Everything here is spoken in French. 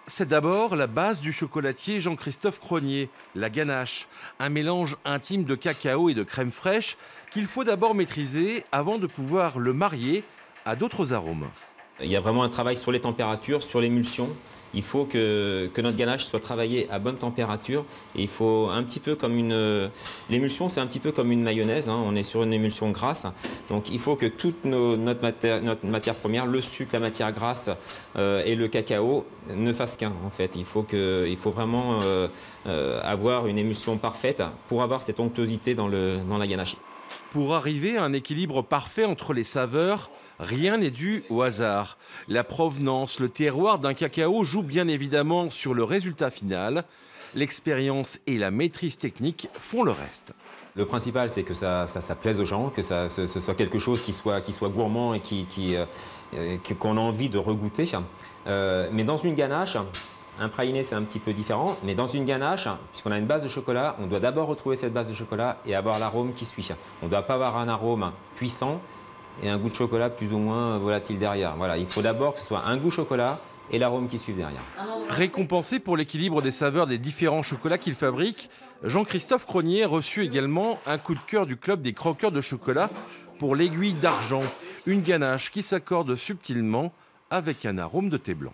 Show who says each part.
Speaker 1: C'est d'abord la base du chocolatier Jean-Christophe Cronier, la ganache, un mélange intime de cacao et de crème fraîche qu'il faut d'abord maîtriser avant de pouvoir le marier à d'autres arômes.
Speaker 2: Il y a vraiment un travail sur les températures, sur l'émulsion. Il faut que notre ganache soit travaillée à bonne température. Et il faut un petit peu comme une... L'émulsion, c'est un petit peu comme une mayonnaise, hein. On est sur une émulsion grasse. Donc il faut que toute notre matière première, le sucre, la matière grasse et le cacao, ne fassent qu'un, en fait. Il faut vraiment avoir une émulsion parfaite pour avoir cette onctuosité dans la ganache.
Speaker 1: Pour arriver à un équilibre parfait entre les saveurs, rien n'est dû au hasard. La provenance, le terroir d'un cacao jouent bien évidemment sur le résultat final. L'expérience et la maîtrise technique font le reste.
Speaker 2: Le principal, c'est que ça plaise aux gens, que ce soit quelque chose qui soit gourmand et qu'on a envie de regoûter. Mais dans une ganache, un praliné, c'est un petit peu différent, mais dans une ganache, puisqu'on a une base de chocolat, on doit d'abord retrouver cette base de chocolat et avoir l'arôme qui suit. On ne doit pas avoir un arôme puissant et un goût de chocolat plus ou moins volatile derrière. Voilà, il faut d'abord que ce soit un goût chocolat et l'arôme qui suit derrière.
Speaker 1: Récompensé pour l'équilibre des saveurs des différents chocolats qu'il fabrique, Jean-Christophe Cronier a reçu également un coup de cœur du club des croqueurs de chocolat pour l'aiguille d'argent, une ganache qui s'accorde subtilement avec un arôme de thé blanc.